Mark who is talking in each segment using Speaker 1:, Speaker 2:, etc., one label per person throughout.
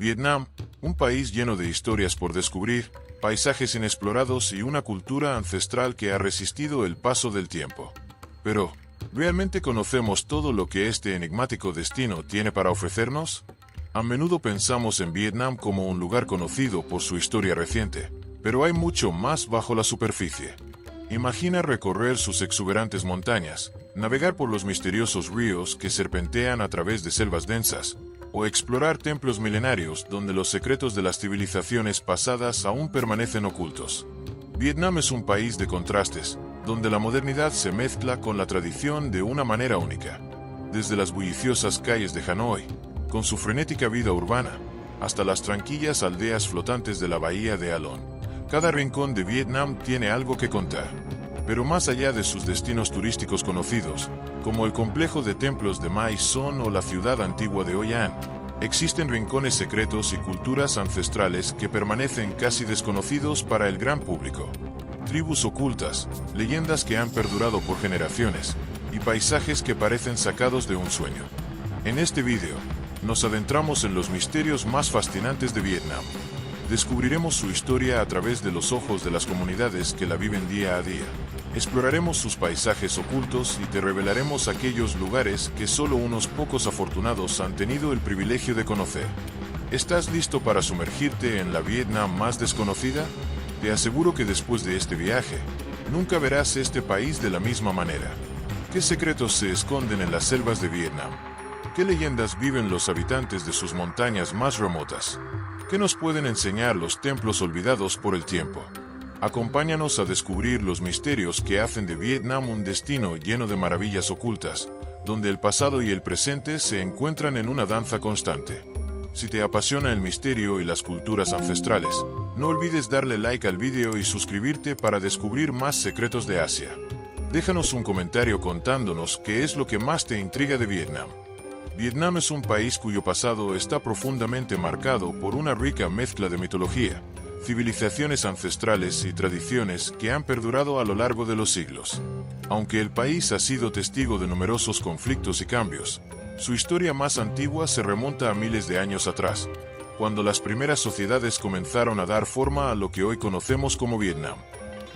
Speaker 1: Vietnam, un país lleno de historias por descubrir, paisajes inexplorados y una cultura ancestral que ha resistido el paso del tiempo. Pero, ¿realmente conocemos todo lo que este enigmático destino tiene para ofrecernos? A menudo pensamos en Vietnam como un lugar conocido por su historia reciente, pero hay mucho más bajo la superficie. Imagina recorrer sus exuberantes montañas, navegar por los misteriosos ríos que serpentean a través de selvas densas, o explorar templos milenarios donde los secretos de las civilizaciones pasadas aún permanecen ocultos. Vietnam es un país de contrastes, donde la modernidad se mezcla con la tradición de una manera única. Desde las bulliciosas calles de Hanoi, con su frenética vida urbana, hasta las tranquilas aldeas flotantes de la bahía de Alon, cada rincón de Vietnam tiene algo que contar. Pero más allá de sus destinos turísticos conocidos, como el complejo de templos de Mai Son o la ciudad antigua de Hoi An, existen rincones secretos y culturas ancestrales que permanecen casi desconocidos para el gran público. Tribus ocultas, leyendas que han perdurado por generaciones, y paisajes que parecen sacados de un sueño. En este video, nos adentramos en los misterios más fascinantes de Vietnam. Descubriremos su historia a través de los ojos de las comunidades que la viven día a día. Exploraremos sus paisajes ocultos y te revelaremos aquellos lugares que solo unos pocos afortunados han tenido el privilegio de conocer. ¿Estás listo para sumergirte en la Vietnam más desconocida? Te aseguro que después de este viaje, nunca verás este país de la misma manera. ¿Qué secretos se esconden en las selvas de Vietnam? ¿Qué leyendas viven los habitantes de sus montañas más remotas? ¿Qué nos pueden enseñar los templos olvidados por el tiempo? Acompáñanos a descubrir los misterios que hacen de Vietnam un destino lleno de maravillas ocultas, donde el pasado y el presente se encuentran en una danza constante. Si te apasiona el misterio y las culturas ancestrales, no olvides darle like al video y suscribirte para descubrir más secretos de Asia. Déjanos un comentario contándonos qué es lo que más te intriga de Vietnam. Vietnam es un país cuyo pasado está profundamente marcado por una rica mezcla de mitología, civilizaciones ancestrales y tradiciones que han perdurado a lo largo de los siglos. Aunque el país ha sido testigo de numerosos conflictos y cambios, su historia más antigua se remonta a miles de años atrás, cuando las primeras sociedades comenzaron a dar forma a lo que hoy conocemos como Vietnam.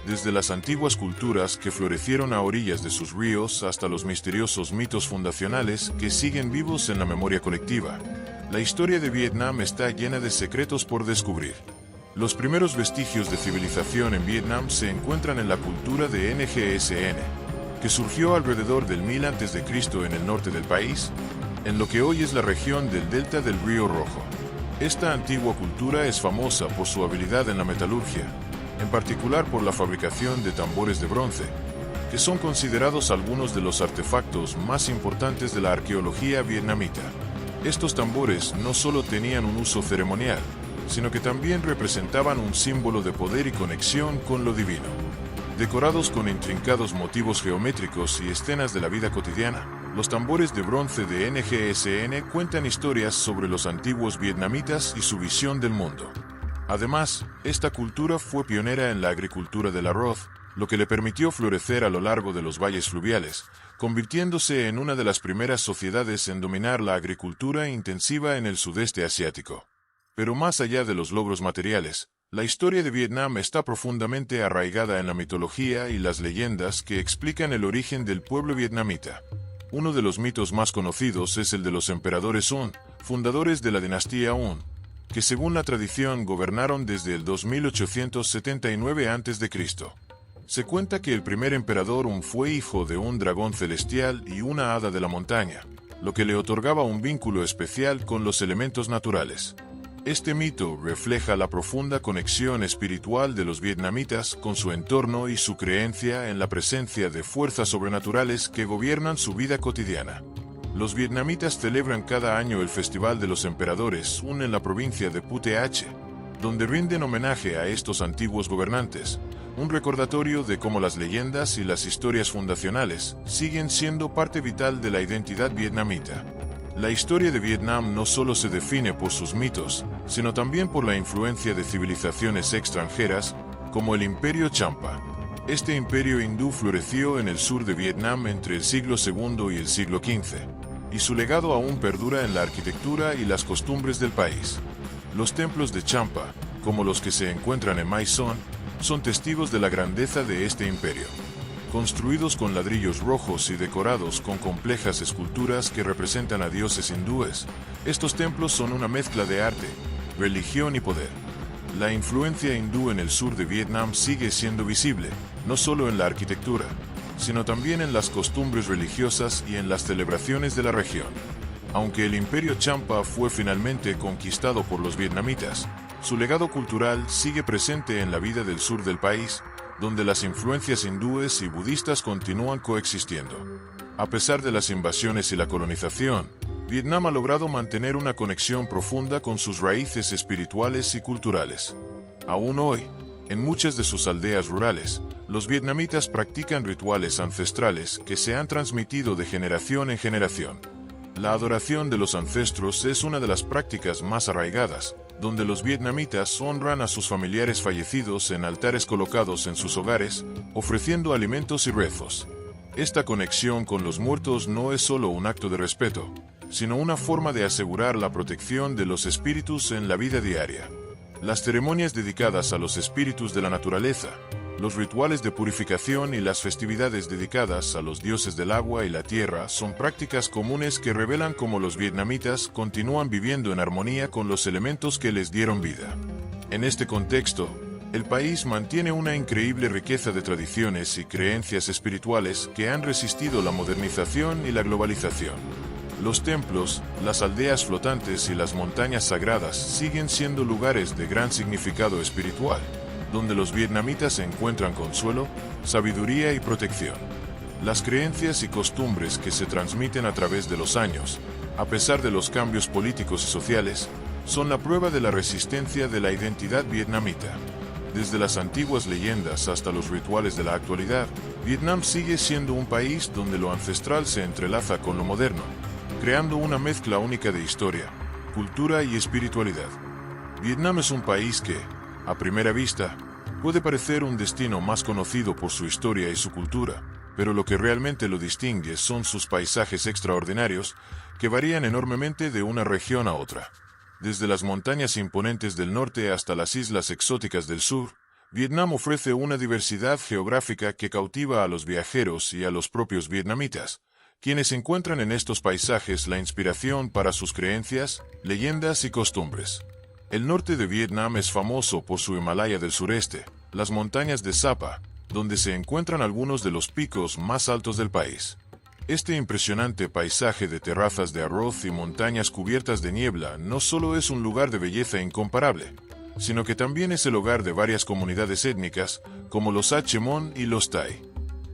Speaker 1: Desde las antiguas culturas que florecieron a orillas de sus ríos hasta los misteriosos mitos fundacionales que siguen vivos en la memoria colectiva, la historia de Vietnam está llena de secretos por descubrir. Los primeros vestigios de civilización en Vietnam se encuentran en la cultura de NGSN, que surgió alrededor del 1000 a.C. en el norte del país, en lo que hoy es la región del delta del Río Rojo. Esta antigua cultura es famosa por su habilidad en la metalurgia, en particular por la fabricación de tambores de bronce, que son considerados algunos de los artefactos más importantes de la arqueología vietnamita. Estos tambores no solo tenían un uso ceremonial, sino que también representaban un símbolo de poder y conexión con lo divino. Decorados con intrincados motivos geométricos y escenas de la vida cotidiana, los tambores de bronce de NGSN cuentan historias sobre los antiguos vietnamitas y su visión del mundo. Además, esta cultura fue pionera en la agricultura del arroz, lo que le permitió florecer a lo largo de los valles fluviales, convirtiéndose en una de las primeras sociedades en dominar la agricultura intensiva en el sudeste asiático. Pero más allá de los logros materiales, la historia de Vietnam está profundamente arraigada en la mitología y las leyendas que explican el origen del pueblo vietnamita. Uno de los mitos más conocidos es el de los emperadores Un, fundadores de la dinastía Un, que según la tradición gobernaron desde el 2879 a.C. Se cuenta que el primer emperador Un fue hijo de un dragón celestial y una hada de la montaña, lo que le otorgaba un vínculo especial con los elementos naturales. Este mito refleja la profunda conexión espiritual de los vietnamitas con su entorno y su creencia en la presencia de fuerzas sobrenaturales que gobiernan su vida cotidiana. Los vietnamitas celebran cada año el Festival de los Emperadores Un en la provincia de Phu Thach, donde rinden homenaje a estos antiguos gobernantes, un recordatorio de cómo las leyendas y las historias fundacionales siguen siendo parte vital de la identidad vietnamita. La historia de Vietnam no solo se define por sus mitos, sino también por la influencia de civilizaciones extranjeras, como el Imperio Champa. Este imperio hindú floreció en el sur de Vietnam entre el siglo II y el siglo XV, y su legado aún perdura en la arquitectura y las costumbres del país. Los templos de Champa, como los que se encuentran en Mae Sot, son testigos de la grandeza de este imperio. Construidos con ladrillos rojos y decorados con complejas esculturas que representan a dioses hindúes, estos templos son una mezcla de arte, religión y poder. La influencia hindú en el sur de Vietnam sigue siendo visible, no solo en la arquitectura, sino también en las costumbres religiosas y en las celebraciones de la región. Aunque el imperio Champa fue finalmente conquistado por los vietnamitas, su legado cultural sigue presente en la vida del sur del país, donde las influencias hindúes y budistas continúan coexistiendo. A pesar de las invasiones y la colonización, Vietnam ha logrado mantener una conexión profunda con sus raíces espirituales y culturales. Aún hoy, en muchas de sus aldeas rurales, los vietnamitas practican rituales ancestrales que se han transmitido de generación en generación. La adoración de los ancestros es una de las prácticas más arraigadas, donde los vietnamitas honran a sus familiares fallecidos en altares colocados en sus hogares, ofreciendo alimentos y rezos. Esta conexión con los muertos no es solo un acto de respeto, sino una forma de asegurar la protección de los espíritus en la vida diaria. Las ceremonias dedicadas a los espíritus de la naturaleza, los rituales de purificación y las festividades dedicadas a los dioses del agua y la tierra son prácticas comunes que revelan cómo los vietnamitas continúan viviendo en armonía con los elementos que les dieron vida. En este contexto, el país mantiene una increíble riqueza de tradiciones y creencias espirituales que han resistido la modernización y la globalización. Los templos, las aldeas flotantes y las montañas sagradas siguen siendo lugares de gran significado espiritual, donde los vietnamitas encuentran consuelo, sabiduría y protección. Las creencias y costumbres que se transmiten a través de los años, a pesar de los cambios políticos y sociales, son la prueba de la resistencia de la identidad vietnamita. Desde las antiguas leyendas hasta los rituales de la actualidad, Vietnam sigue siendo un país donde lo ancestral se entrelaza con lo moderno, creando una mezcla única de historia, cultura y espiritualidad. Vietnam es un país que, a primera vista, puede parecer un destino más conocido por su historia y su cultura, pero lo que realmente lo distingue son sus paisajes extraordinarios, que varían enormemente de una región a otra. Desde las montañas imponentes del norte hasta las islas exóticas del sur, Vietnam ofrece una diversidad geográfica que cautiva a los viajeros y a los propios vietnamitas, quienes encuentran en estos paisajes la inspiración para sus creencias, leyendas y costumbres. El norte de Vietnam es famoso por su Himalaya del sureste, las montañas de Sapa, donde se encuentran algunos de los picos más altos del país. Este impresionante paisaje de terrazas de arroz y montañas cubiertas de niebla no solo es un lugar de belleza incomparable, sino que también es el hogar de varias comunidades étnicas, como los Hmong y los Tai.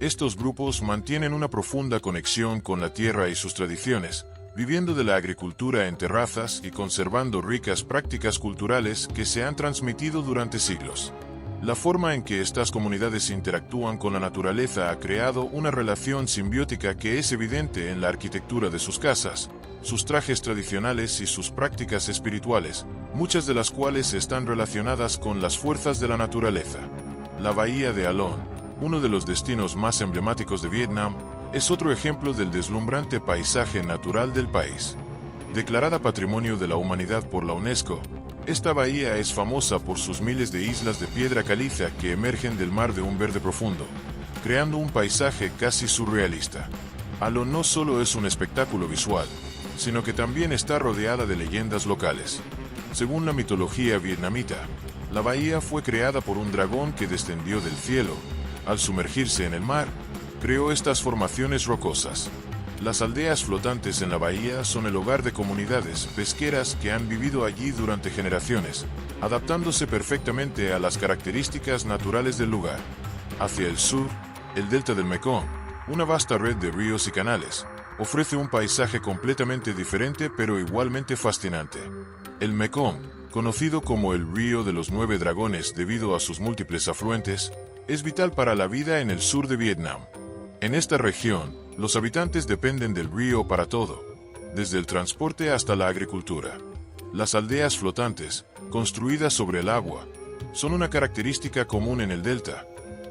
Speaker 1: Estos grupos mantienen una profunda conexión con la tierra y sus tradiciones, viviendo de la agricultura en terrazas y conservando ricas prácticas culturales que se han transmitido durante siglos. La forma en que estas comunidades interactúan con la naturaleza ha creado una relación simbiótica que es evidente en la arquitectura de sus casas, sus trajes tradicionales y sus prácticas espirituales, muchas de las cuales están relacionadas con las fuerzas de la naturaleza. La bahía de Alon, uno de los destinos más emblemáticos de Vietnam, es otro ejemplo del deslumbrante paisaje natural del país. Declarada Patrimonio de la Humanidad por la UNESCO, esta bahía es famosa por sus miles de islas de piedra caliza que emergen del mar de un verde profundo, creando un paisaje casi surrealista. Alon no solo es un espectáculo visual, sino que también está rodeada de leyendas locales. Según la mitología vietnamita, la bahía fue creada por un dragón que descendió del cielo. Al sumergirse en el mar, creó estas formaciones rocosas. Las aldeas flotantes en la bahía son el hogar de comunidades pesqueras que han vivido allí durante generaciones, adaptándose perfectamente a las características naturales del lugar. Hacia el sur, el delta del Mekong, una vasta red de ríos y canales, ofrece un paisaje completamente diferente pero igualmente fascinante. El Mekong, conocido como el Río de los Nueve Dragones debido a sus múltiples afluentes, es vital para la vida en el sur de Vietnam. En esta región, los habitantes dependen del río para todo, desde el transporte hasta la agricultura. Las aldeas flotantes, construidas sobre el agua, son una característica común en el delta,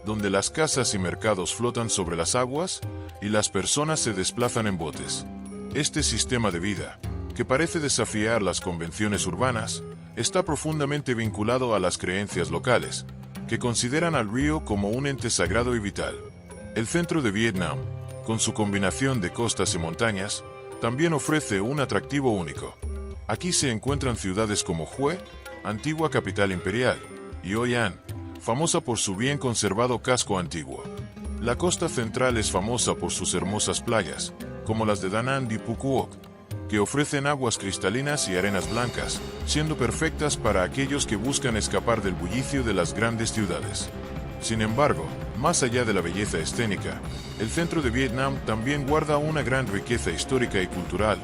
Speaker 1: donde las casas y mercados flotan sobre las aguas y las personas se desplazan en botes. Este sistema de vida, que parece desafiar las convenciones urbanas, está profundamente vinculado a las creencias locales, que consideran al río como un ente sagrado y vital. El centro de Vietnam, con su combinación de costas y montañas, también ofrece un atractivo único. Aquí se encuentran ciudades como Hue, antigua capital imperial, y Hoi An, famosa por su bien conservado casco antiguo. La costa central es famosa por sus hermosas playas, como las de Da Nang y Phu Quoc, que ofrecen aguas cristalinas y arenas blancas, siendo perfectas para aquellos que buscan escapar del bullicio de las grandes ciudades. Sin embargo, más allá de la belleza escénica, el centro de Vietnam también guarda una gran riqueza histórica y cultural,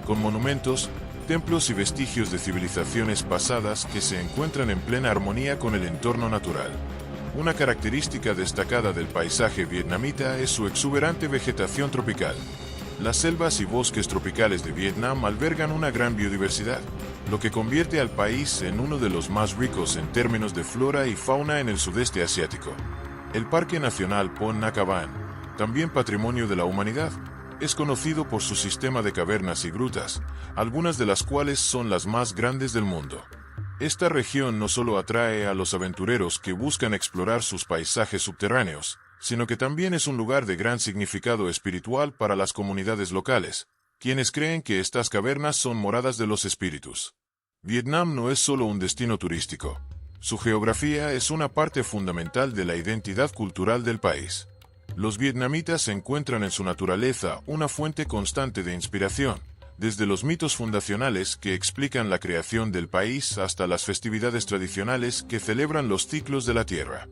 Speaker 1: con monumentos, templos y vestigios de civilizaciones pasadas que se encuentran en plena armonía con el entorno natural. Una característica destacada del paisaje vietnamita es su exuberante vegetación tropical. Las selvas y bosques tropicales de Vietnam albergan una gran biodiversidad, lo que convierte al país en uno de los más ricos en términos de flora y fauna en el sudeste asiático. El Parque Nacional Pon Nha Caban, también patrimonio de la humanidad, es conocido por su sistema de cavernas y grutas, algunas de las cuales son las más grandes del mundo. Esta región no solo atrae a los aventureros que buscan explorar sus paisajes subterráneos, sino que también es un lugar de gran significado espiritual para las comunidades locales, quienes creen que estas cavernas son moradas de los espíritus. Vietnam no es solo un destino turístico. Su geografía es una parte fundamental de la identidad cultural del país. Los vietnamitas encuentran en su naturaleza una fuente constante de inspiración, desde los mitos fundacionales que explican la creación del país hasta las festividades tradicionales que celebran los ciclos de la tierra.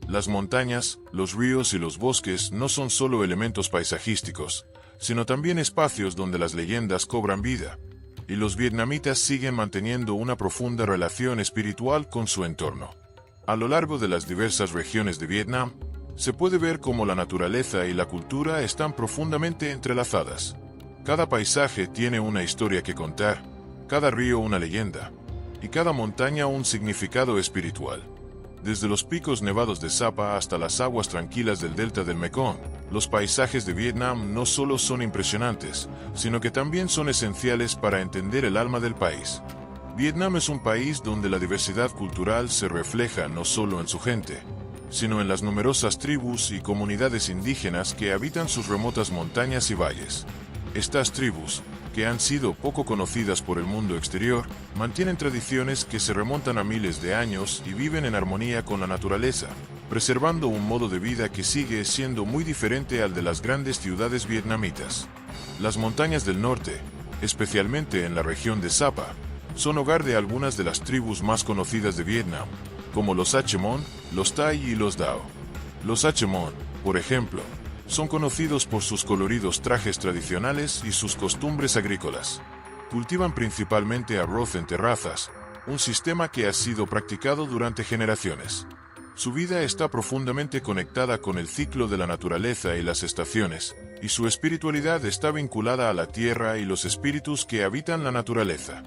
Speaker 1: Las montañas, los ríos y los bosques no son solo elementos paisajísticos, sino también espacios donde las leyendas cobran vida, y los vietnamitas siguen manteniendo una profunda relación espiritual con su entorno. A lo largo de las diversas regiones de Vietnam, se puede ver cómo la naturaleza y la cultura están profundamente entrelazadas. Cada paisaje tiene una historia que contar, cada río una leyenda, y cada montaña un significado espiritual. Desde los picos nevados de Sapa hasta las aguas tranquilas del delta del Mekong, los paisajes de Vietnam no solo son impresionantes, sino que también son esenciales para entender el alma del país. Vietnam es un país donde la diversidad cultural se refleja no solo en su gente, sino en las numerosas tribus y comunidades indígenas que habitan sus remotas montañas y valles. Estas tribus, que han sido poco conocidas por el mundo exterior, mantienen tradiciones que se remontan a miles de años y viven en armonía con la naturaleza, preservando un modo de vida que sigue siendo muy diferente al de las grandes ciudades vietnamitas. Las montañas del norte, especialmente en la región de Sapa, son hogar de algunas de las tribus más conocidas de Vietnam, como los Hmong, los Tai y los Dao. Los Hmong, por ejemplo, son conocidos por sus coloridos trajes tradicionales y sus costumbres agrícolas. Cultivan principalmente arroz en terrazas, un sistema que ha sido practicado durante generaciones. Su vida está profundamente conectada con el ciclo de la naturaleza y las estaciones, y su espiritualidad está vinculada a la tierra y los espíritus que habitan la naturaleza.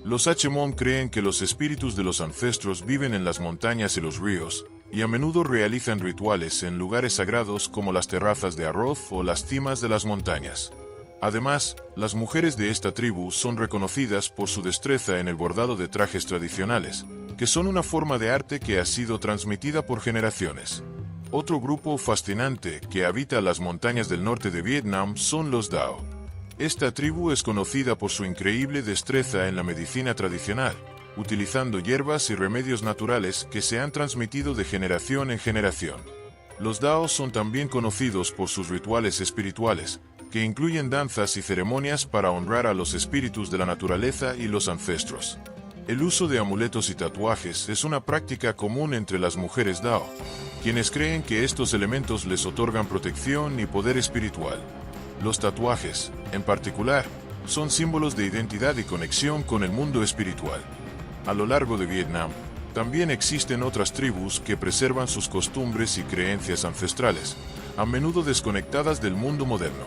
Speaker 1: Los Hmong creen que los espíritus de los ancestros viven en las montañas y los ríos, y a menudo realizan rituales en lugares sagrados como las terrazas de arroz o las cimas de las montañas. Además, las mujeres de esta tribu son reconocidas por su destreza en el bordado de trajes tradicionales, que son una forma de arte que ha sido transmitida por generaciones. Otro grupo fascinante que habita las montañas del norte de Vietnam son los Dao. Esta tribu es conocida por su increíble destreza en la medicina tradicional, utilizando hierbas y remedios naturales que se han transmitido de generación en generación. Los Dao son también conocidos por sus rituales espirituales, que incluyen danzas y ceremonias para honrar a los espíritus de la naturaleza y los ancestros. El uso de amuletos y tatuajes es una práctica común entre las mujeres Dao, quienes creen que estos elementos les otorgan protección y poder espiritual. Los tatuajes, en particular, son símbolos de identidad y conexión con el mundo espiritual. A lo largo de Vietnam, también existen otras tribus que preservan sus costumbres y creencias ancestrales, a menudo desconectadas del mundo moderno.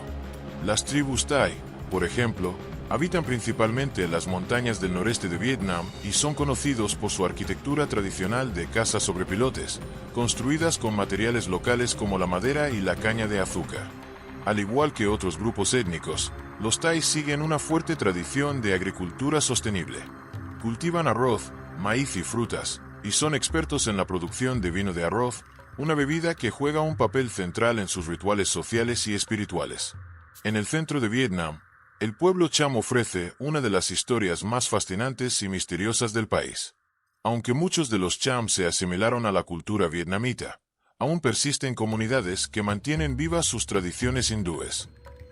Speaker 1: Las tribus Tai, por ejemplo, habitan principalmente en las montañas del noreste de Vietnam y son conocidos por su arquitectura tradicional de casas sobre pilotes, construidas con materiales locales como la madera y la caña de azúcar. Al igual que otros grupos étnicos, los Tai siguen una fuerte tradición de agricultura sostenible. Cultivan arroz, maíz y frutas, y son expertos en la producción de vino de arroz, una bebida que juega un papel central en sus rituales sociales y espirituales. En el centro de Vietnam, el pueblo Cham ofrece una de las historias más fascinantes y misteriosas del país. Aunque muchos de los Cham se asimilaron a la cultura vietnamita, aún persisten comunidades que mantienen vivas sus tradiciones hindúes.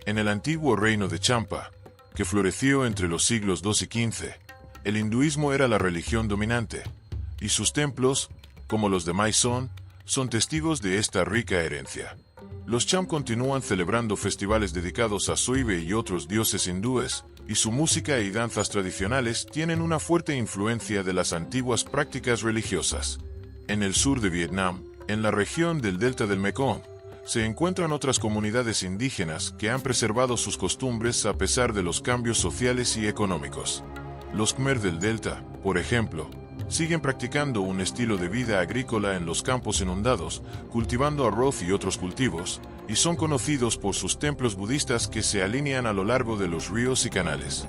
Speaker 1: En el antiguo reino de Champa, que floreció entre los siglos II y XV, el hinduismo era la religión dominante, y sus templos, como los de Mae Son, son testigos de esta rica herencia. Los Cham continúan celebrando festivales dedicados a Suive y otros dioses hindúes, y su música y danzas tradicionales tienen una fuerte influencia de las antiguas prácticas religiosas. En el sur de Vietnam, en la región del delta del Mekong, se encuentran otras comunidades indígenas que han preservado sus costumbres a pesar de los cambios sociales y económicos. Los Khmer del delta, por ejemplo, siguen practicando un estilo de vida agrícola en los campos inundados, cultivando arroz y otros cultivos, y son conocidos por sus templos budistas que se alinean a lo largo de los ríos y canales.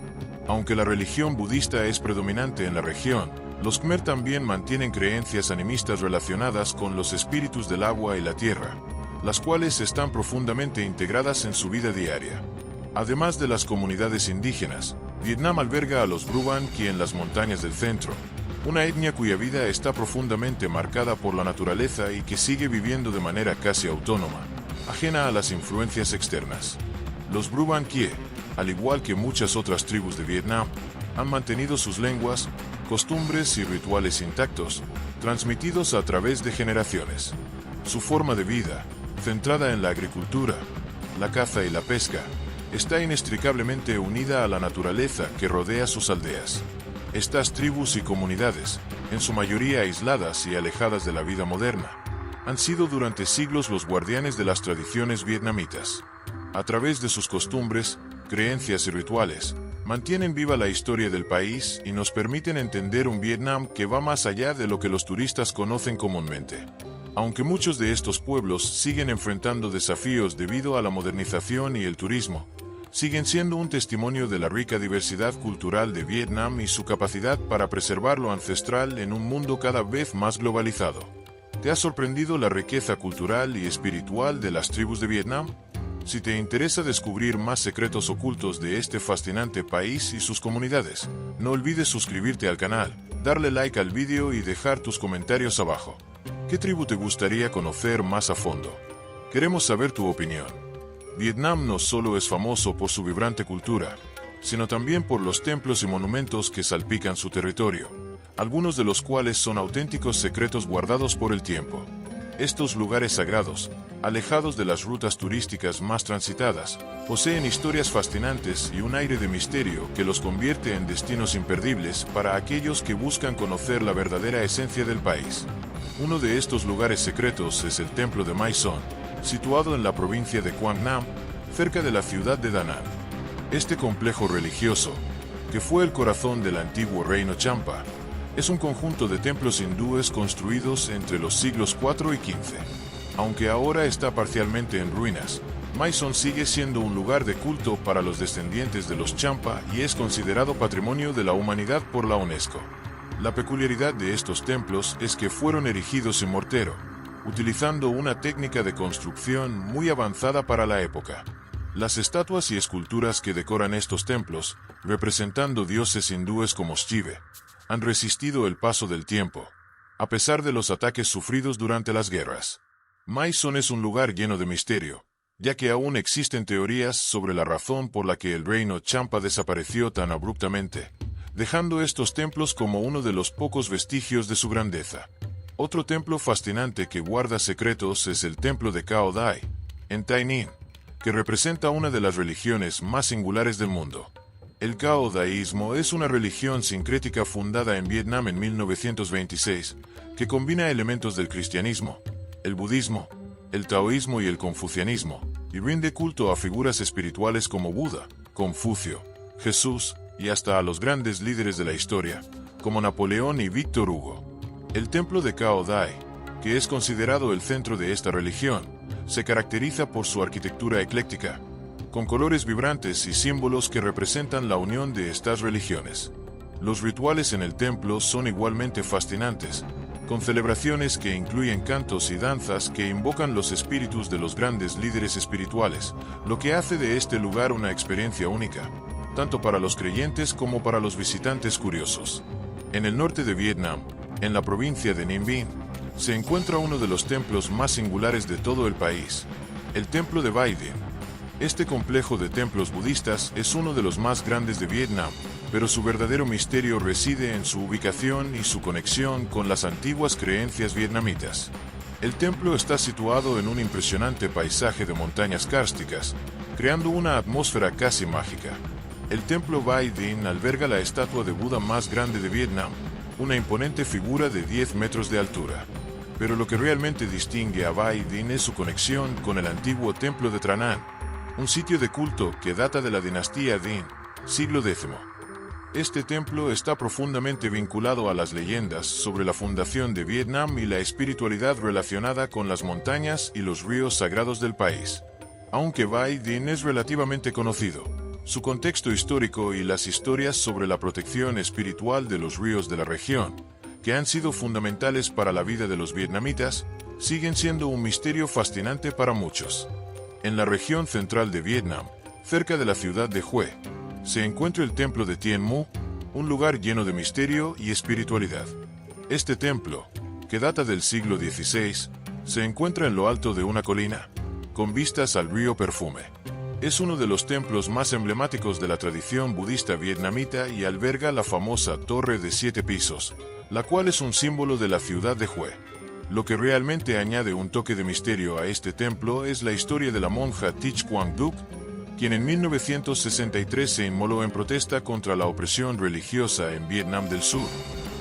Speaker 1: Aunque la religión budista es predominante en la región, los Khmer también mantienen creencias animistas relacionadas con los espíritus del agua y la tierra, las cuales están profundamente integradas en su vida diaria. Además de las comunidades indígenas, Vietnam alberga a los Brubanqui en las montañas del centro, una etnia cuya vida está profundamente marcada por la naturaleza y que sigue viviendo de manera casi autónoma, ajena a las influencias externas. Los Brubanqui, al igual que muchas otras tribus de Vietnam, han mantenido sus lenguas, costumbres y rituales intactos, transmitidos a través de generaciones. Su forma de vida, centrada en la agricultura, la caza y la pesca, está inextricablemente unida a la naturaleza que rodea sus aldeas. Estas tribus y comunidades, en su mayoría aisladas y alejadas de la vida moderna, han sido durante siglos los guardianes de las tradiciones vietnamitas. A través de sus costumbres, creencias y rituales, mantienen viva la historia del país y nos permiten entender un Vietnam que va más allá de lo que los turistas conocen comúnmente. Aunque muchos de estos pueblos siguen enfrentando desafíos debido a la modernización y el turismo, siguen siendo un testimonio de la rica diversidad cultural de Vietnam y su capacidad para preservar lo ancestral en un mundo cada vez más globalizado. ¿Te ha sorprendido la riqueza cultural y espiritual de las tribus de Vietnam? Si te interesa descubrir más secretos ocultos de este fascinante país y sus comunidades, no olvides suscribirte al canal, darle like al vídeo y dejar tus comentarios abajo. ¿Qué tribu te gustaría conocer más a fondo? Queremos saber tu opinión. Vietnam no solo es famoso por su vibrante cultura, sino también por los templos y monumentos que salpican su territorio, algunos de los cuales son auténticos secretos guardados por el tiempo. Estos lugares sagrados, alejados de las rutas turísticas más transitadas, poseen historias fascinantes y un aire de misterio que los convierte en destinos imperdibles para aquellos que buscan conocer la verdadera esencia del país. Uno de estos lugares secretos es el Templo de Mae Son, situado en la provincia de Quang Nam, cerca de la ciudad de Da Nang. Este complejo religioso, que fue el corazón del antiguo reino Champa, es un conjunto de templos hindúes construidos entre los siglos IV y XV. Aunque ahora está parcialmente en ruinas, Mae Son sigue siendo un lugar de culto para los descendientes de los Champa y es considerado Patrimonio de la Humanidad por la UNESCO. La peculiaridad de estos templos es que fueron erigidos en mortero, utilizando una técnica de construcción muy avanzada para la época. Las estatuas y esculturas que decoran estos templos, representando dioses hindúes como Shiva, han resistido el paso del tiempo, a pesar de los ataques sufridos durante las guerras. Mae Son es un lugar lleno de misterio, ya que aún existen teorías sobre la razón por la que el reino Champa desapareció tan abruptamente, dejando estos templos como uno de los pocos vestigios de su grandeza. Otro templo fascinante que guarda secretos es el templo de Cao Dai, en Tay Ninh, que representa una de las religiones más singulares del mundo. El Cao Daísmo es una religión sincrética fundada en Vietnam en 1926, que combina elementos del cristianismo, el budismo, el taoísmo y el confucianismo, y rinde culto a figuras espirituales como Buda, Confucio, Jesús, y hasta a los grandes líderes de la historia, como Napoleón y Víctor Hugo. El templo de Cao Dai, que es considerado el centro de esta religión, se caracteriza por su arquitectura ecléctica, con colores vibrantes y símbolos que representan la unión de estas religiones. Los rituales en el templo son igualmente fascinantes, con celebraciones que incluyen cantos y danzas que invocan los espíritus de los grandes líderes espirituales, lo que hace de este lugar una experiencia única, tanto para los creyentes como para los visitantes curiosos. En el norte de Vietnam, en la provincia de Ninh Binh, se encuentra uno de los templos más singulares de todo el país, el Templo de Bai Dinh. Este complejo de templos budistas es uno de los más grandes de Vietnam, pero su verdadero misterio reside en su ubicación y su conexión con las antiguas creencias vietnamitas. El templo está situado en un impresionante paisaje de montañas kársticas, creando una atmósfera casi mágica. El templo Bai Dinh alberga la estatua de Buda más grande de Vietnam, una imponente figura de 10 metros de altura. Pero lo que realmente distingue a Bai Dinh es su conexión con el antiguo templo de Tra Nan, un sitio de culto que data de la dinastía Dinh, siglo X. Este templo está profundamente vinculado a las leyendas sobre la fundación de Vietnam y la espiritualidad relacionada con las montañas y los ríos sagrados del país. Aunque Bai Dinh es relativamente conocido, su contexto histórico y las historias sobre la protección espiritual de los ríos de la región, que han sido fundamentales para la vida de los vietnamitas, siguen siendo un misterio fascinante para muchos. En la región central de Vietnam, cerca de la ciudad de Hue, se encuentra el templo de Tien Mu, un lugar lleno de misterio y espiritualidad. Este templo, que data del siglo XVI, se encuentra en lo alto de una colina, con vistas al río Perfume. Es uno de los templos más emblemáticos de la tradición budista vietnamita y alberga la famosa Torre de 7 pisos, la cual es un símbolo de la ciudad de Hue. Lo que realmente añade un toque de misterio a este templo es la historia de la monja Thich Quang Duc, quien en 1963 se inmoló en protesta contra la opresión religiosa en Vietnam del Sur,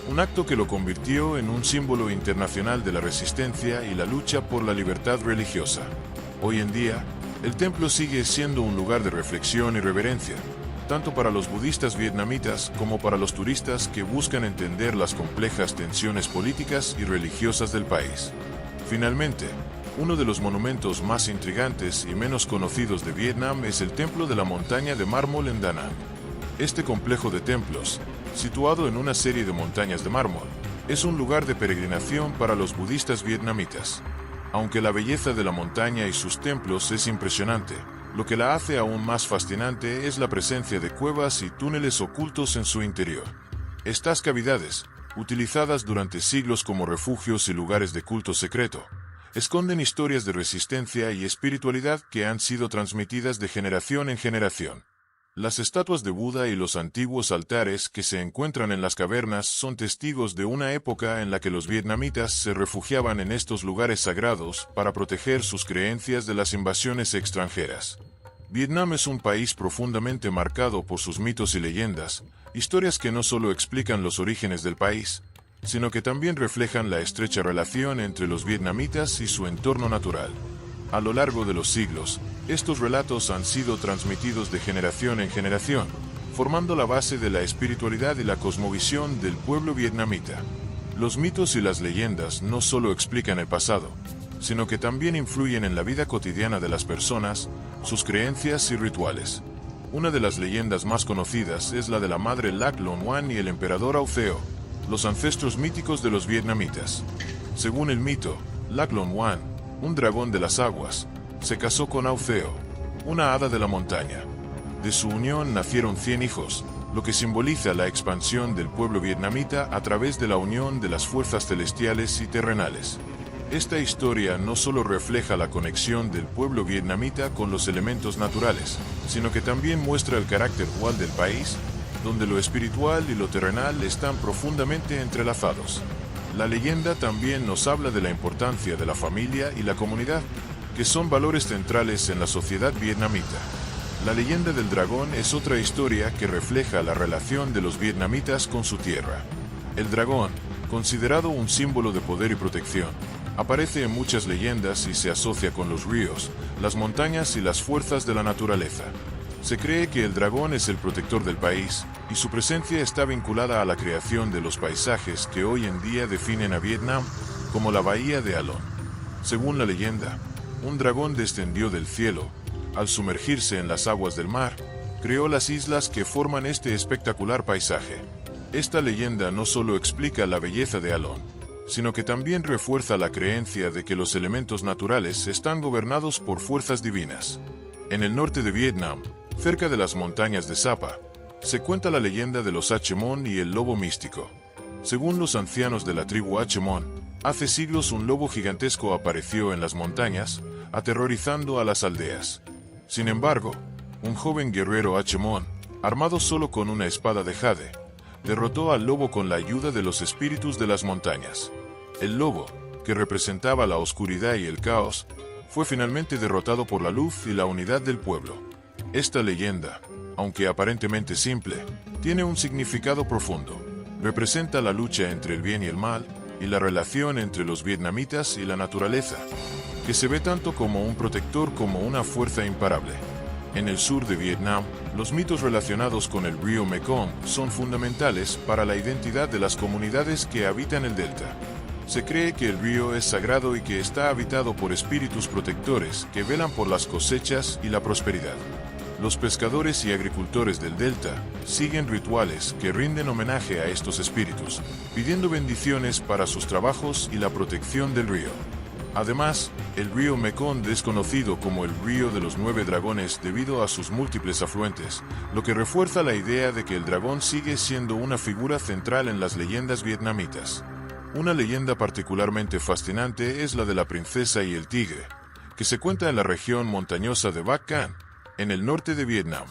Speaker 1: un acto que lo convirtió en un símbolo internacional de la resistencia y la lucha por la libertad religiosa. Hoy en día, el templo sigue siendo un lugar de reflexión y reverencia, tanto para los budistas vietnamitas como para los turistas que buscan entender las complejas tensiones políticas y religiosas del país. Finalmente, uno de los monumentos más intrigantes y menos conocidos de Vietnam es el Templo de la Montaña de Mármol en Da Nang. Este complejo de templos, situado en una serie de montañas de mármol, es un lugar de peregrinación para los budistas vietnamitas. Aunque la belleza de la montaña y sus templos es impresionante, lo que la hace aún más fascinante es la presencia de cuevas y túneles ocultos en su interior. Estas cavidades, utilizadas durante siglos como refugios y lugares de culto secreto, esconden historias de resistencia y espiritualidad que han sido transmitidas de generación en generación. Las estatuas de Buda y los antiguos altares que se encuentran en las cavernas son testigos de una época en la que los vietnamitas se refugiaban en estos lugares sagrados para proteger sus creencias de las invasiones extranjeras. Vietnam es un país profundamente marcado por sus mitos y leyendas, historias que no solo explican los orígenes del país, sino que también reflejan la estrecha relación entre los vietnamitas y su entorno natural. A lo largo de los siglos, estos relatos han sido transmitidos de generación en generación, formando la base de la espiritualidad y la cosmovisión del pueblo vietnamita. Los mitos y las leyendas no solo explican el pasado, sino que también influyen en la vida cotidiana de las personas, sus creencias y rituales. Una de las leyendas más conocidas es la de la madre Lac Long Wan y el emperador Ao Theo, los ancestros míticos de los vietnamitas. Según el mito, Lac Long Wan, un dragón de las aguas, se casó con Ao Theo, una hada de la montaña. De su unión nacieron 100 hijos, lo que simboliza la expansión del pueblo vietnamita a través de la unión de las fuerzas celestiales y terrenales. Esta historia no solo refleja la conexión del pueblo vietnamita con los elementos naturales, sino que también muestra el carácter dual del país, donde lo espiritual y lo terrenal están profundamente entrelazados. La leyenda también nos habla de la importancia de la familia y la comunidad, que son valores centrales en la sociedad vietnamita. La leyenda del dragón es otra historia que refleja la relación de los vietnamitas con su tierra. El dragón, considerado un símbolo de poder y protección, aparece en muchas leyendas y se asocia con los ríos, las montañas y las fuerzas de la naturaleza. Se cree que el dragón es el protector del país, y su presencia está vinculada a la creación de los paisajes que hoy en día definen a Vietnam, como la bahía de Alon. Según la leyenda, un dragón descendió del cielo, al sumergirse en las aguas del mar, creó las islas que forman este espectacular paisaje. Esta leyenda no solo explica la belleza de Alon, sino que también refuerza la creencia de que los elementos naturales están gobernados por fuerzas divinas. En el norte de Vietnam, cerca de las montañas de Sapa, se cuenta la leyenda de los Hmong y el lobo místico. Según los ancianos de la tribu Hmong, hace siglos un lobo gigantesco apareció en las montañas, aterrorizando a las aldeas. Sin embargo, un joven guerrero Hmong, armado solo con una espada de jade, derrotó al lobo con la ayuda de los espíritus de las montañas. El lobo, que representaba la oscuridad y el caos, fue finalmente derrotado por la luz y la unidad del pueblo. Esta leyenda, aunque aparentemente simple, tiene un significado profundo. Representa la lucha entre el bien y el mal, y la relación entre los vietnamitas y la naturaleza, que se ve tanto como un protector como una fuerza imparable. En el sur de Vietnam, los mitos relacionados con el río Mekong son fundamentales para la identidad de las comunidades que habitan el delta. Se cree que el río es sagrado y que está habitado por espíritus protectores que velan por las cosechas y la prosperidad. Los pescadores y agricultores del delta siguen rituales que rinden homenaje a estos espíritus, pidiendo bendiciones para sus trabajos y la protección del río. Además, el río Mekong es conocido como el río de los 9 dragones debido a sus múltiples afluentes, lo que refuerza la idea de que el dragón sigue siendo una figura central en las leyendas vietnamitas. Una leyenda particularmente fascinante es la de la princesa y el tigre, que se cuenta en la región montañosa de Bac Can, en el norte de Vietnam.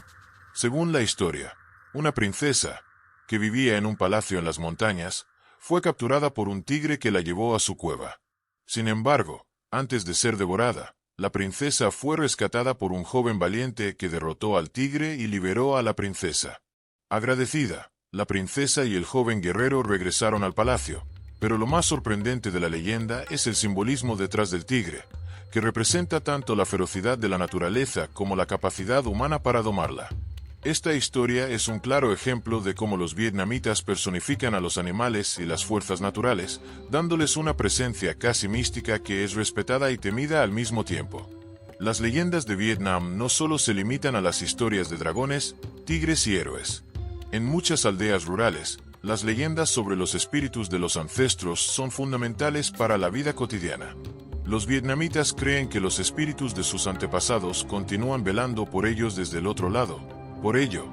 Speaker 1: Según la historia, una princesa, que vivía en un palacio en las montañas, fue capturada por un tigre que la llevó a su cueva. Sin embargo, antes de ser devorada, la princesa fue rescatada por un joven valiente que derrotó al tigre y liberó a la princesa. Agradecida, la princesa y el joven guerrero regresaron al palacio, pero lo más sorprendente de la leyenda es el simbolismo detrás del tigre, que representa tanto la ferocidad de la naturaleza como la capacidad humana para domarla. Esta historia es un claro ejemplo de cómo los vietnamitas personifican a los animales y las fuerzas naturales, dándoles una presencia casi mística que es respetada y temida al mismo tiempo. Las leyendas de Vietnam no solo se limitan a las historias de dragones, tigres y héroes. En muchas aldeas rurales, las leyendas sobre los espíritus de los ancestros son fundamentales para la vida cotidiana. Los vietnamitas creen que los espíritus de sus antepasados continúan velando por ellos desde el otro lado. Por ello,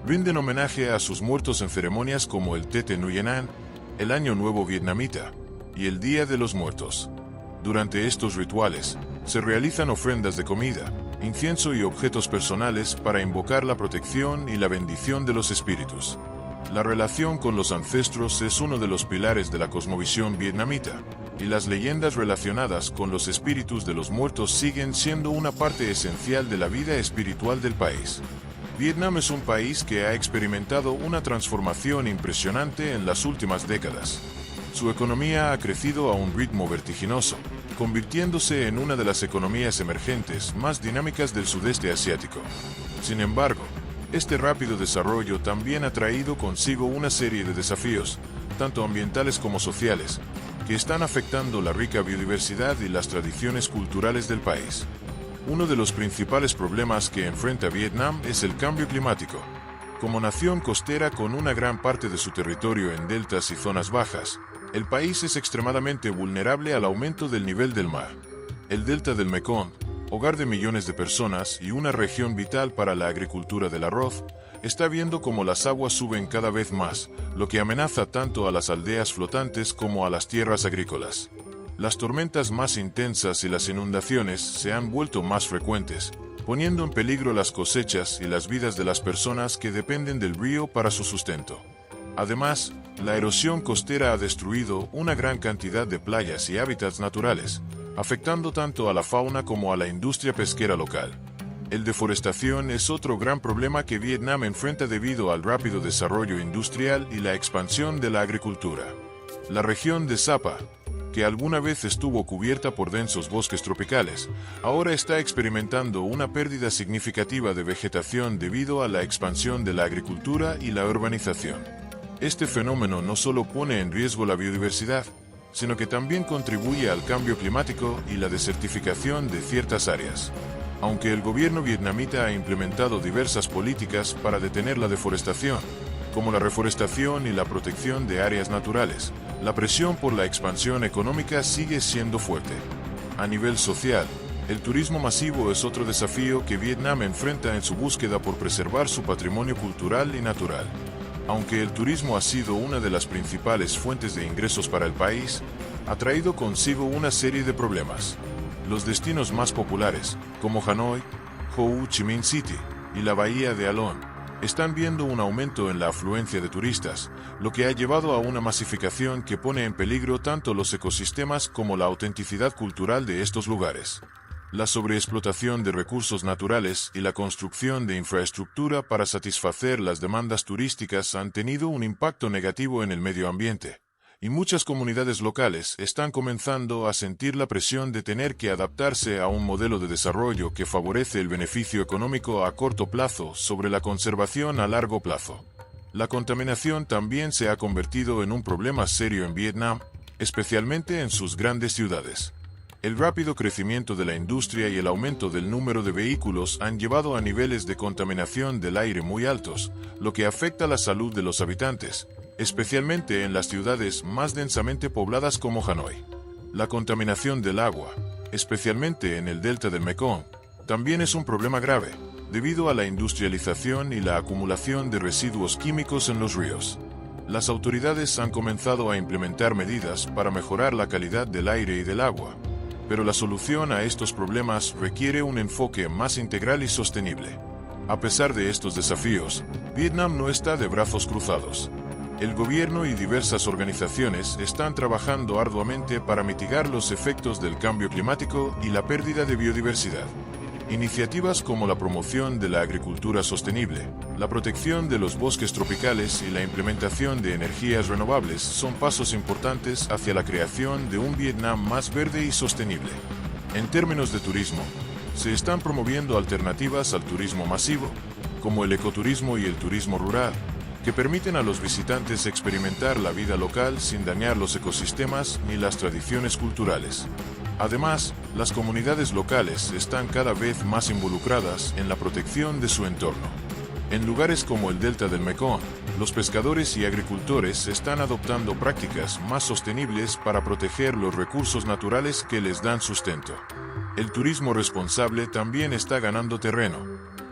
Speaker 1: rinden homenaje a sus muertos en ceremonias como el Tết Nguyên Đán, el Año Nuevo Vietnamita, y el Día de los Muertos. Durante estos rituales, se realizan ofrendas de comida, incienso y objetos personales para invocar la protección y la bendición de los espíritus. La relación con los ancestros es uno de los pilares de la cosmovisión vietnamita, y las leyendas relacionadas con los espíritus de los muertos siguen siendo una parte esencial de la vida espiritual del país. Vietnam es un país que ha experimentado una transformación impresionante en las últimas décadas. Su economía ha crecido a un ritmo vertiginoso, convirtiéndose en una de las economías emergentes más dinámicas del sudeste asiático. Sin embargo, este rápido desarrollo también ha traído consigo una serie de desafíos, tanto ambientales como sociales, que están afectando la rica biodiversidad y las tradiciones culturales del país. Uno de los principales problemas que enfrenta Vietnam es el cambio climático. Como nación costera con una gran parte de su territorio en deltas y zonas bajas, el país es extremadamente vulnerable al aumento del nivel del mar. El delta del Mekong, hogar de millones de personas y una región vital para la agricultura del arroz, está viendo cómo las aguas suben cada vez más, lo que amenaza tanto a las aldeas flotantes como a las tierras agrícolas. Las tormentas más intensas y las inundaciones se han vuelto más frecuentes, poniendo en peligro las cosechas y las vidas de las personas que dependen del río para su sustento. Además, la erosión costera ha destruido una gran cantidad de playas y hábitats naturales, afectando tanto a la fauna como a la industria pesquera local. La deforestación es otro gran problema que Vietnam enfrenta debido al rápido desarrollo industrial y la expansión de la agricultura. La región de Sapa, que alguna vez estuvo cubierta por densos bosques tropicales, ahora está experimentando una pérdida significativa de vegetación debido a la expansión de la agricultura y la urbanización. Este fenómeno no solo pone en riesgo la biodiversidad, sino que también contribuye al cambio climático y la desertificación de ciertas áreas. Aunque el gobierno vietnamita ha implementado diversas políticas para detener la deforestación, como la reforestación y la protección de áreas naturales, la presión por la expansión económica sigue siendo fuerte. A nivel social, el turismo masivo es otro desafío que Vietnam enfrenta en su búsqueda por preservar su patrimonio cultural y natural. Aunque el turismo ha sido una de las principales fuentes de ingresos para el país, ha traído consigo una serie de problemas. Los destinos más populares, como Hanoi, Ho Chi Minh City y la bahía de Alon, están viendo un aumento en la afluencia de turistas, lo que ha llevado a una masificación que pone en peligro tanto los ecosistemas como la autenticidad cultural de estos lugares. La sobreexplotación de recursos naturales y la construcción de infraestructura para satisfacer las demandas turísticas han tenido un impacto negativo en el medio ambiente, y muchas comunidades locales están comenzando a sentir la presión de tener que adaptarse a un modelo de desarrollo que favorece el beneficio económico a corto plazo sobre la conservación a largo plazo. La contaminación también se ha convertido en un problema serio en Vietnam, especialmente en sus grandes ciudades. El rápido crecimiento de la industria y el aumento del número de vehículos han llevado a niveles de contaminación del aire muy altos, lo que afecta la salud de los habitantes, especialmente en las ciudades más densamente pobladas como Hanoi. La contaminación del agua, especialmente en el delta del Mekong, también es un problema grave, debido a la industrialización y la acumulación de residuos químicos en los ríos. Las autoridades han comenzado a implementar medidas para mejorar la calidad del aire y del agua, pero la solución a estos problemas requiere un enfoque más integral y sostenible. A pesar de estos desafíos, Vietnam no está de brazos cruzados. El gobierno y diversas organizaciones están trabajando arduamente para mitigar los efectos del cambio climático y la pérdida de biodiversidad. Iniciativas como la promoción de la agricultura sostenible, la protección de los bosques tropicales y la implementación de energías renovables son pasos importantes hacia la creación de un Vietnam más verde y sostenible. En términos de turismo, se están promoviendo alternativas al turismo masivo, como el ecoturismo y el turismo rural, que permiten a los visitantes experimentar la vida local sin dañar los ecosistemas ni las tradiciones culturales. Además, las comunidades locales están cada vez más involucradas en la protección de su entorno. En lugares como el delta del Mekong, los pescadores y agricultores están adoptando prácticas más sostenibles para proteger los recursos naturales que les dan sustento. El turismo responsable también está ganando terreno,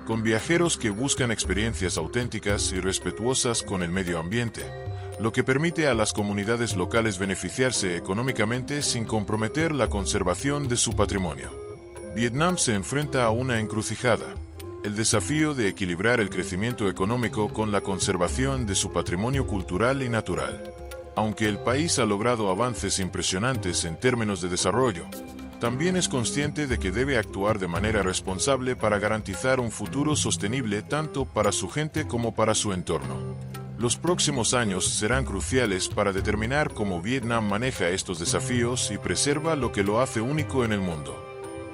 Speaker 1: con viajeros que buscan experiencias auténticas y respetuosas con el medio ambiente, lo que permite a las comunidades locales beneficiarse económicamente sin comprometer la conservación de su patrimonio. Vietnam se enfrenta a una encrucijada: el desafío de equilibrar el crecimiento económico con la conservación de su patrimonio cultural y natural. Aunque el país ha logrado avances impresionantes en términos de desarrollo, también es consciente de que debe actuar de manera responsable para garantizar un futuro sostenible tanto para su gente como para su entorno. Los próximos años serán cruciales para determinar cómo Vietnam maneja estos desafíos y preserva lo que lo hace único en el mundo.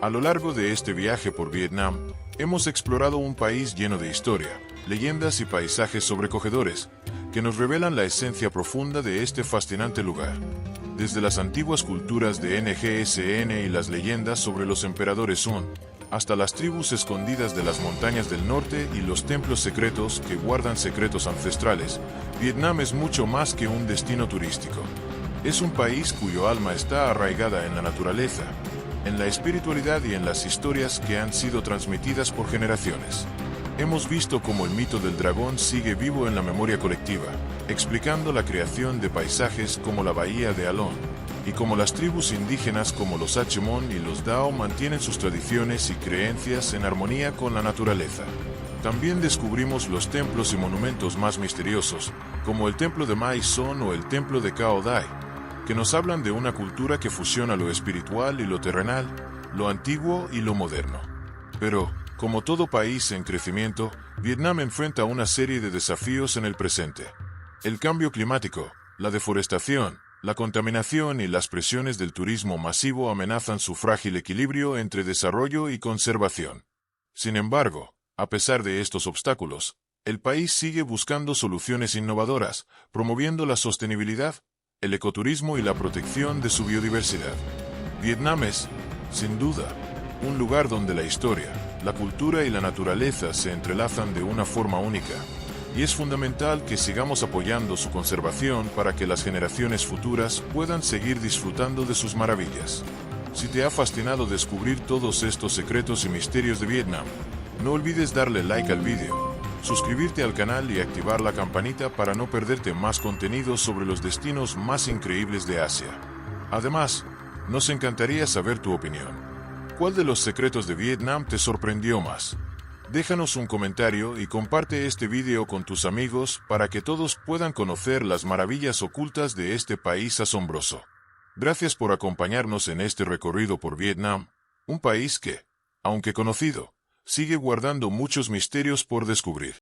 Speaker 1: A lo largo de este viaje por Vietnam, hemos explorado un país lleno de historia, leyendas y paisajes sobrecogedores, que nos revelan la esencia profunda de este fascinante lugar. Desde las antiguas culturas de NGSN y las leyendas sobre los emperadores Sun, hasta las tribus escondidas de las montañas del norte y los templos secretos que guardan secretos ancestrales, Vietnam es mucho más que un destino turístico. Es un país cuyo alma está arraigada en la naturaleza, en la espiritualidad y en las historias que han sido transmitidas por generaciones. Hemos visto cómo el mito del dragón sigue vivo en la memoria colectiva, explicando la creación de paisajes como la bahía de Alon, y cómo las tribus indígenas como los Achemón y los Dao mantienen sus tradiciones y creencias en armonía con la naturaleza. También descubrimos los templos y monumentos más misteriosos, como el templo de Mai Son o el templo de Cao Dai, que nos hablan de una cultura que fusiona lo espiritual y lo terrenal, lo antiguo y lo moderno. Pero, como todo país en crecimiento, Vietnam enfrenta una serie de desafíos en el presente. El cambio climático, la deforestación, la contaminación y las presiones del turismo masivo amenazan su frágil equilibrio entre desarrollo y conservación. Sin embargo, a pesar de estos obstáculos, el país sigue buscando soluciones innovadoras, promoviendo la sostenibilidad, el ecoturismo y la protección de su biodiversidad. Vietnam es, sin duda, un lugar donde la historia, la cultura y la naturaleza se entrelazan de una forma única, y es fundamental que sigamos apoyando su conservación para que las generaciones futuras puedan seguir disfrutando de sus maravillas. Si te ha fascinado descubrir todos estos secretos y misterios de Vietnam, no olvides darle like al vídeo, suscribirte al canal y activar la campanita para no perderte más contenido sobre los destinos más increíbles de Asia. Además, nos encantaría saber tu opinión. ¿Cuál de los secretos de Vietnam te sorprendió más? Déjanos un comentario y comparte este video con tus amigos para que todos puedan conocer las maravillas ocultas de este país asombroso. Gracias por acompañarnos en este recorrido por Vietnam, un país que, aunque conocido, sigue guardando muchos misterios por descubrir.